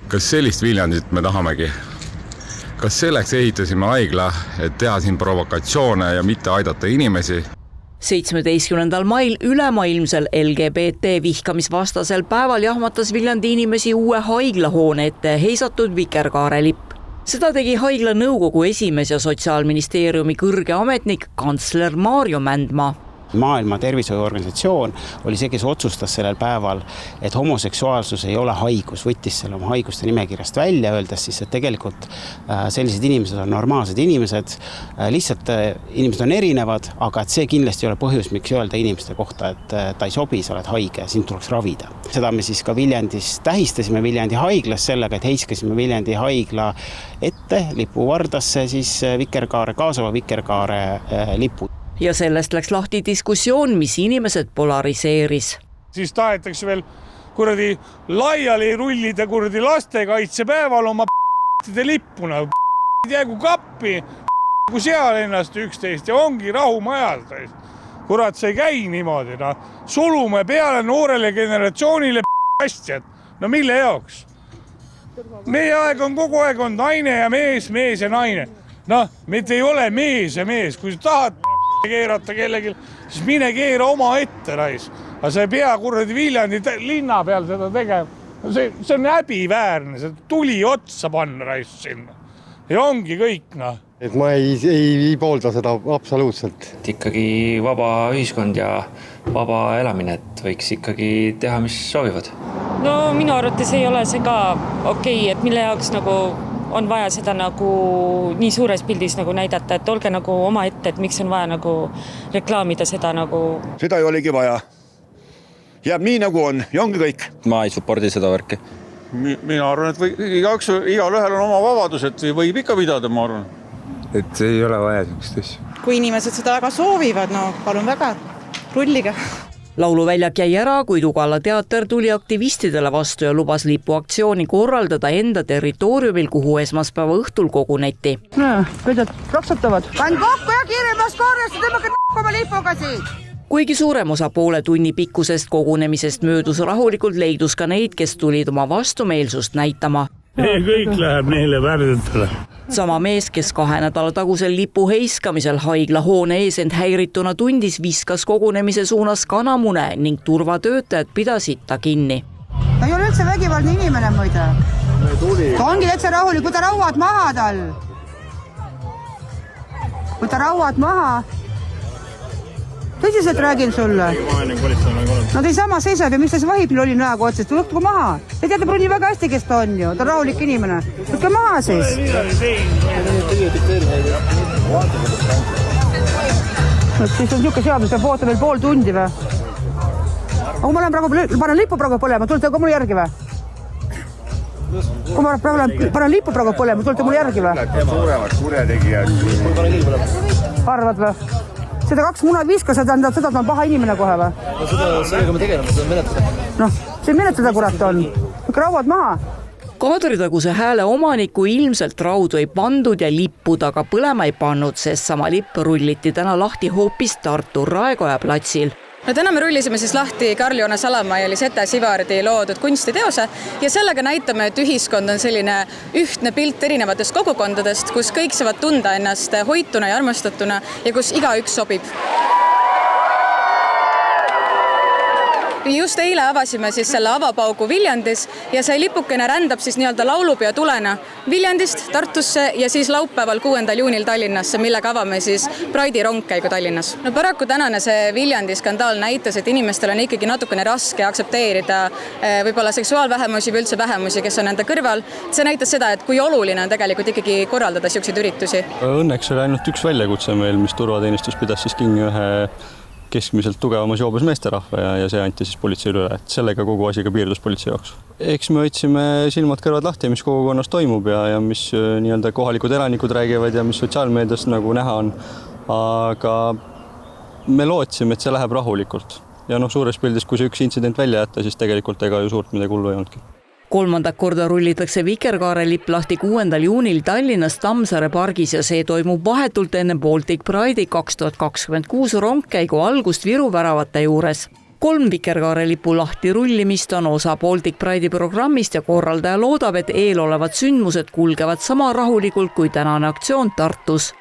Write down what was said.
Kas sellist Viljandit me tahamegi? Kas selleks ehitasime haigla, et teha siin provokatsioone ja mitte aidata inimesi? 17. mail ülemaailmsel LGBT vihkamisvastasel päeval jahmatas Viljandi inimesi uue haiglahoone ette heisatud vikerkaarelipp. Seda tegi haigla nõukogu esimees ja Sotsiaalministeeriumi kõrge ametnik kantsler Maarjo Mändmaa. Maailma Tervishoiuorganisatsioon oli see, kes otsustas sellel päeval, et homoseksuaalsus ei ole haigus, võttis selle oma haiguste nimekirjast välja, öeldes siis, et tegelikult sellised inimesed on normaalsed inimesed, lihtsalt inimesed on erinevad, aga et see kindlasti ei ole põhjus, miks öelda inimeste kohta, et ta ei sobi, sa oled haige, sind tuleks ravida. Seda me siis ka Viljandis tähistasime Viljandi haiglas sellega, et heiskasime Viljandi haigla ette lipuvardasse siis kaasava vikerkaare lipu. Ja sellest läks lahti diskussioon, mis inimesed polariseeris. Siis tahetakse veel kuradi laiali rullida kuradi lastekaitsepäeval oma lippuna. Jäägu kappi, kui seal ennast 11 ja ongi rahumajad. Kurat, see ei käi niimoodi. No. Sulume peale noorele generatsioonile asjad. No mille jaoks? Meie aeg on kogu aeg on naine ja mees ja naine. Noh, mitte ei ole mees ja mees. Kui sa tahad keerata kellelgi, siis mine keera oma ette, rais. Aga sa ei pea kuradi Viljandi linna peal seda tegema. See on häbiväärne, see tuli otsa panna, rais, sinna. Ja ongi kõik, noh. Et ma ei poolda seda absoluutselt. Ikkagi vaba ühiskond ja vaba elamine, et võiks ikkagi teha, mis soovivad. No minu arvates ei ole see ka okei, et mille jaoks nagu on vaja seda nagu nii suures pildis nagu näidata, et olge nagu oma ette, et miks on vaja nagu reklaamida seda nagu... Seda ei olegi vaja. Jääb nii nagu on ja ongi kõik. Ma ei suppordi seda värki. Mina arvan, et igal ühel on oma vabadus, et võib ikka pidada, ma arvan. Et ei ole vaja sellist asja. Kui inimesed seda väga soovivad, no palun väga, rulliga. Lauluväljak jäi ära, kuid Ugala teater tuli aktivistidele vastu ja lubas lipuaktsiooni korraldada enda territooriumil, kuhu esmaspäeva õhtul koguneti. Pöödad raksatavad. Kann kokku ja kiiremas korrast ja tõmmake oma lipuga siit. Kuigi suurem osa poole tunni pikkusest kogunemisest möödus rahulikult, leidus ka neid, kes tulid oma vastumeelsust näitama. Kõik läheb neile värdetele. Sama mees, kes 2 nädala tagusel lipu heiskamisel haigla hoone ees end häirituna tundis, viskas kogunemise suunas kanamune ning turvatöötajad pidasid ta kinni. Ta ei ole üldse vägivaldne inimene muide. Ta ongi täitsa rahulik, võta rauad maha tal. Võta rauad maha. Tõsiselt räägin sulle. Nad ei sama seisab ja miks ta vahib oli näoga otsest, võtku maha. Te teate Bruni väga hästi, kes ta on ju, ta on rahulik inimene. Võtke maha siis. Siis on niisugune seadus, peab oota veel pool tundi või? Aga ma panen lipu praegu põlema, tulete ka mulle järgi või? Kui ma panen lipu praegu põlema, tulete mulle järgi või? Suuremad kurjategijad. Arvad või? Seda 2 muna viska, see tähendab seda, et ma paha inimene kohe või? Sellega me tegeleme, seda menetleda. Noh, see menetleda kurat on. Võkke rauad maha. Kaadritaguse hääle omaniku ilmselt raudu ei pandud ja lippu taga põlema ei pannud, sest sama lipp rulliti täna lahti hoopis Tartu Raekoja platsil. No täna me rullisime siis lahti Karl-Joona Salamaa ja Lisette Sivardi loodud kunstiteose ja sellega näitame, et ühiskond on selline ühtne pilt erinevatest kogukondadest, kus kõik saavad tunda ennast hoituna ja armastatuna ja kus igaüks sobib. Just eile avasime siis selle avapaugu Viljandis ja see lipukene rändab siis nii-öelda laulupeo tulena Viljandist Tartusse ja siis laupäeval 6. juunil Tallinnasse, millega avame siis Pride'i rongkäigu Tallinnas. No paraku tänane see Viljandi skandaal näitas, et inimestel on ikkagi natukene raske aktsepteerida võib-olla seksuaalvähemusi või üldse vähemusi, kes on enda kõrval. See näitas seda, et kui oluline on tegelikult ikkagi korraldada selliseid üritusi. Õnneks oli ainult üks väljakutse meil, mis turvateenistus pidas siis kinni ühe keskmiselt tugevamas joobes meesterahva ja see anti siis politseile üle, et sellega kogu asi ka piirdus politsei jaoks. Eks me hoidsime silmad kõrvad lahti, mis kogukonnas toimub ja mis nii-öelda kohalikud elanikud räägivad ja mis sotsiaalmeedias nagu näha on. Aga me lootsime, et see läheb rahulikult. Ja suures pildis, kui see üks intsident välja jätta, siis tegelikult ega ju suurt midagi hullu ei olnudki. 3. korda rullitakse vikerkaarelipp lahti 6. juunil Tallinnas Tammsaare pargis ja see toimub vahetult enne Baltic Pride'i 2026 rongkäigu algust Viru väravate juures. 3 vikerkaarelipu lahti rullimist on osa Baltic Pride'i programmist ja korraldaja loodab, et eelolevad sündmused kulgevad sama rahulikult kui tänane aktsioon Tartus.